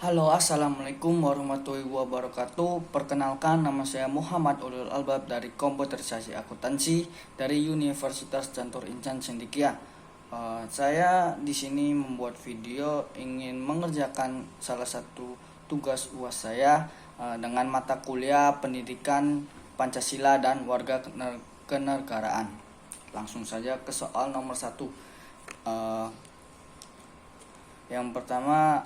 Halo, assalamualaikum warahmatullahi wabarakatuh. Perkenalkan, nama saya Muhammad Ulul Albab dari Komputerisasi Akuntansi dari Universitas Cantur Incan Cendekia. Saya di sini membuat video ingin mengerjakan salah satu tugas UAS saya dengan mata kuliah Pendidikan Pancasila dan Warga Kenegaraan. Langsung saja ke soal nomor 1. Yang pertama,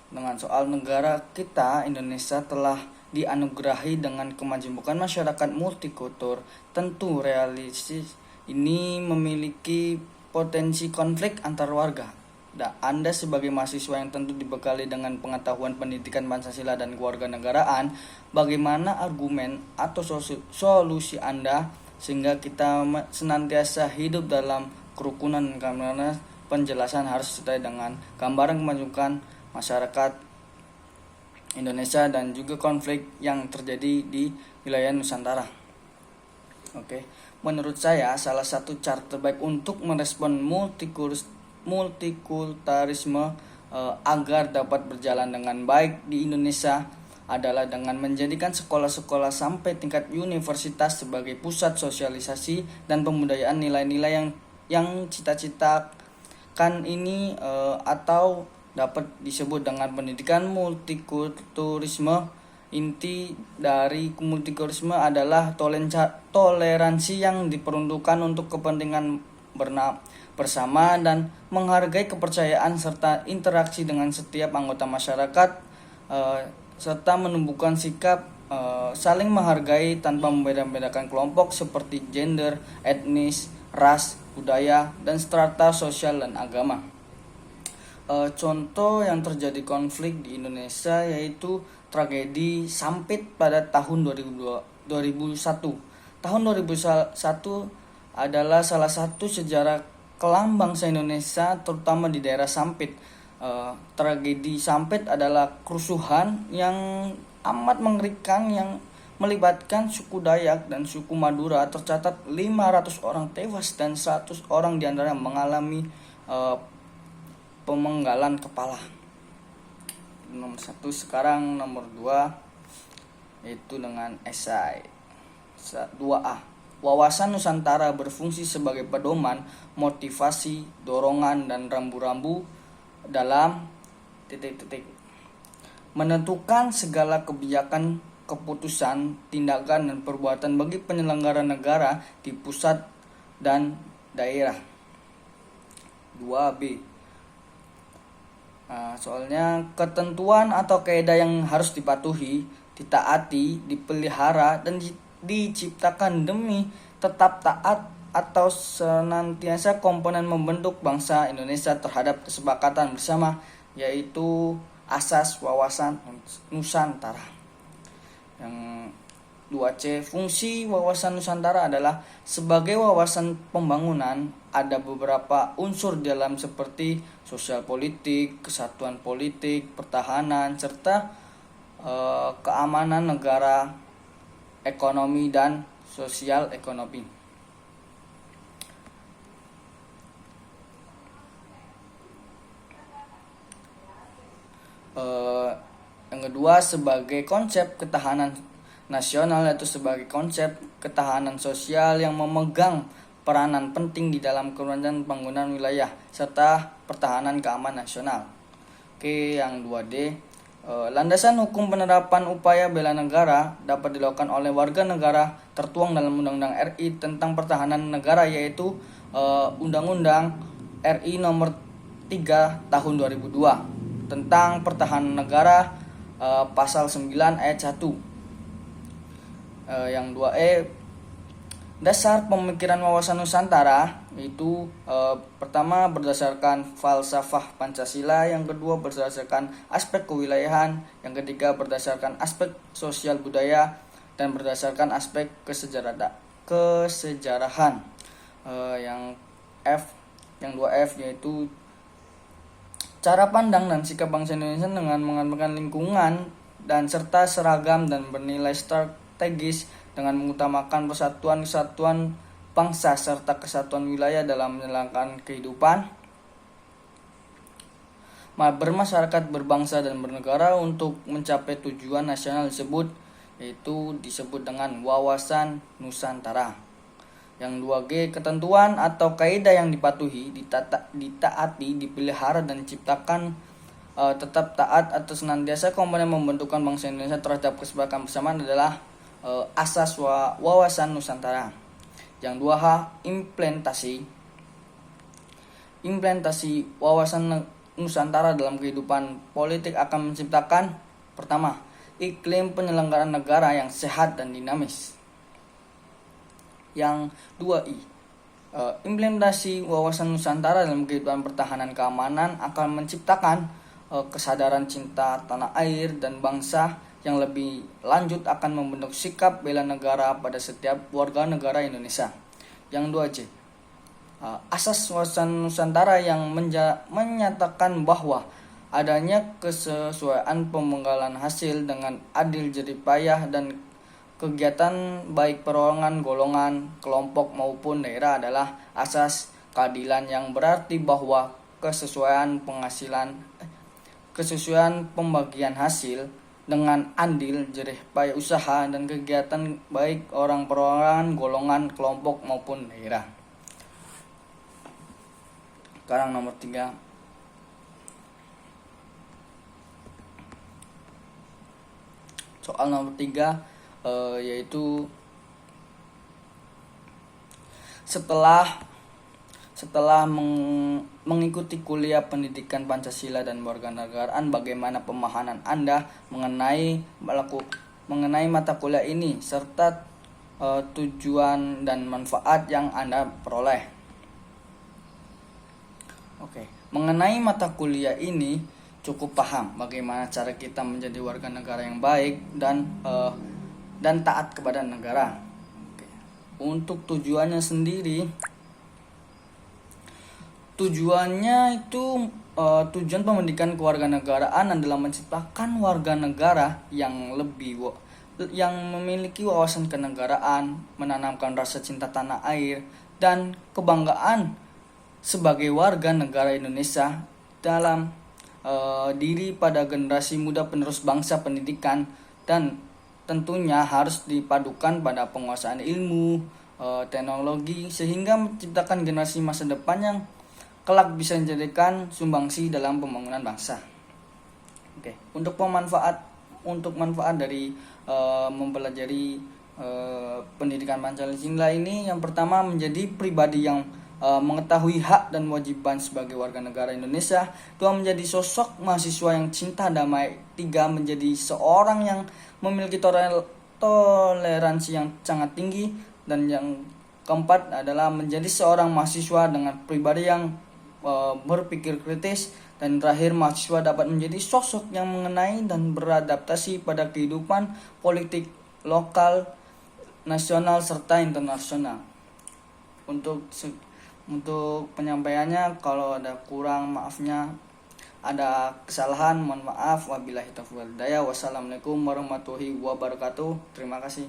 dengan soal negara kita, Indonesia telah dianugerahi dengan kemajemukan masyarakat multikultur. Tentu realistis ini memiliki potensi konflik antar warga. Anda sebagai mahasiswa yang tentu dibekali dengan pengetahuan pendidikan Pancasila dan kewarganegaraan, bagaimana argumen atau solusi Anda sehingga kita senantiasa hidup dalam kerukunan, karena penjelasan harus sesuai dengan gambaran kemajuan masyarakat Indonesia dan juga konflik yang terjadi di wilayah Nusantara. Menurut saya salah satu cara terbaik untuk merespon multikulturalisme agar dapat berjalan dengan baik di Indonesia adalah dengan menjadikan sekolah-sekolah sampai tingkat universitas sebagai pusat sosialisasi dan pembudayaan nilai-nilai yang cita-citakan ini atau dapat disebut dengan pendidikan multikulturalisme. Inti dari multikulturalisme adalah toleransi yang diperuntukkan untuk kepentingan bersama dan menghargai kepercayaan serta interaksi dengan setiap anggota masyarakat, serta menumbuhkan sikap saling menghargai tanpa membeda-bedakan kelompok seperti gender, etnis, ras, budaya, dan strata sosial dan agama. Contoh yang terjadi konflik di Indonesia yaitu tragedi Sampit pada tahun 2001. Tahun 2001 adalah salah satu sejarah kelam bangsa Indonesia, terutama di daerah Sampit. Tragedi Sampit adalah kerusuhan yang amat mengerikan yang melibatkan suku Dayak dan suku Madura. Tercatat 500 orang tewas dan 100 orang diantaranya mengalami pemenggalan kepala. Nomor 1. Sekarang nomor 2 yaitu dengan esai 2A. Wawasan Nusantara berfungsi sebagai pedoman, motivasi, dorongan, dan rambu-rambu dalam menentukan segala kebijakan, keputusan, tindakan, dan perbuatan bagi penyelenggara negara di pusat dan daerah. 2B. Soalnya ketentuan atau kaidah yang harus dipatuhi, ditaati, dipelihara, dan diciptakan demi tetap taat atau senantiasa komponen membentuk bangsa Indonesia terhadap kesepakatan bersama, yaitu asas wawasan Nusantara. Yang 2C, fungsi wawasan Nusantara adalah sebagai wawasan pembangunan. Ada beberapa unsur dalam seperti sosial politik, kesatuan politik, pertahanan, serta keamanan negara, ekonomi, dan sosial ekonomi. Yang kedua, sebagai konsep ketahanan nasional, yaitu sebagai konsep ketahanan sosial yang memegang peranan penting di dalam kelanjutan pembangunan wilayah serta pertahanan keamanan nasional. Yang 2D, landasan hukum penerapan upaya bela negara dapat dilakukan oleh warga negara tertuang dalam Undang-Undang RI tentang Pertahanan Negara, yaitu Undang-Undang RI nomor 3 tahun 2002 tentang Pertahanan Negara, pasal 9 ayat 1. Yang 2E, dasar pemikiran wawasan Nusantara itu pertama berdasarkan falsafah Pancasila, yang kedua berdasarkan aspek kewilayahan, yang ketiga berdasarkan aspek sosial budaya, dan berdasarkan aspek kesejarahan. Yang 2F yaitu cara pandang dan sikap bangsa Indonesia dengan mengembangkan lingkungan dan serta seragam dan bernilai strategis dengan mengutamakan kesatuan bangsa serta kesatuan wilayah dalam menjalankan kehidupan. bermasyarakat, berbangsa, dan bernegara untuk mencapai tujuan nasional tersebut, yaitu disebut dengan wawasan Nusantara. Yang 2G, ketentuan atau kaidah yang dipatuhi, ditaati, dipelihara, dan diciptakan tetap taat atau senantiasa komponen membentukkan bangsa Indonesia terhadap kesepakatan bersamaan adalah asas wawasan Nusantara. Yang 2H, implementasi wawasan Nusantara dalam kehidupan politik akan menciptakan: pertama, iklim penyelenggaraan negara yang sehat dan dinamis. Yang 2I, implementasi wawasan Nusantara dalam kehidupan pertahanan keamanan akan menciptakan kesadaran cinta tanah air dan bangsa yang lebih lanjut, akan membentuk sikap bela negara pada setiap warga negara Indonesia. Yang 2C, asas wawasan Nusantara yang menyatakan bahwa adanya kesesuaian pemenggalan hasil dengan adil jerih payah dan kegiatan baik perorangan, golongan, kelompok maupun daerah adalah asas keadilan, yang berarti bahwa kesesuaian pembagian hasil dengan adil jerih payah usaha dan kegiatan baik orang perorangan, golongan, kelompok maupun daerah. Sekarang nomor 3. Soal nomor 3 yaitu setelah mengikuti kuliah pendidikan Pancasila dan Warganegaraan, bagaimana pemahaman Anda mengenai mata kuliah ini serta tujuan dan manfaat yang Anda peroleh? Oke, mengenai mata kuliah ini cukup paham bagaimana cara kita menjadi warga negara yang baik dan taat kepada negara. Oke. Untuk tujuannya sendiri, tujuannya itu tujuan pendidikan kewarganegaraan adalah menciptakan warga negara yang memiliki wawasan kenegaraan, menanamkan rasa cinta tanah air dan kebanggaan sebagai warga negara Indonesia dalam diri pada generasi muda penerus bangsa. Pendidikan dan tentunya harus dipadukan pada penguasaan ilmu, teknologi, sehingga menciptakan generasi masa depan yang kelak bisa menjadikan sumbangsi dalam pembangunan bangsa. Oke, untuk manfaat dari mempelajari pendidikan Pancasila ini, yang pertama, menjadi pribadi yang mengetahui hak dan kewajiban sebagai warga negara Indonesia. 2, menjadi sosok mahasiswa yang cinta damai. 3, menjadi seorang yang memiliki toleransi yang sangat tinggi. Dan yang keempat adalah menjadi seorang mahasiswa dengan pribadi yang berpikir kritis. Dan terakhir, mahasiswa dapat menjadi sosok yang mengenai dan beradaptasi pada kehidupan politik lokal, nasional, serta internasional. Untuk penyampaiannya, kalau ada kurang maafnya, ada kesalahan mohon maaf. Wabillahi taufiq wal hidayah. Wassalamualaikum warahmatullahi wabarakatuh. Terima kasih.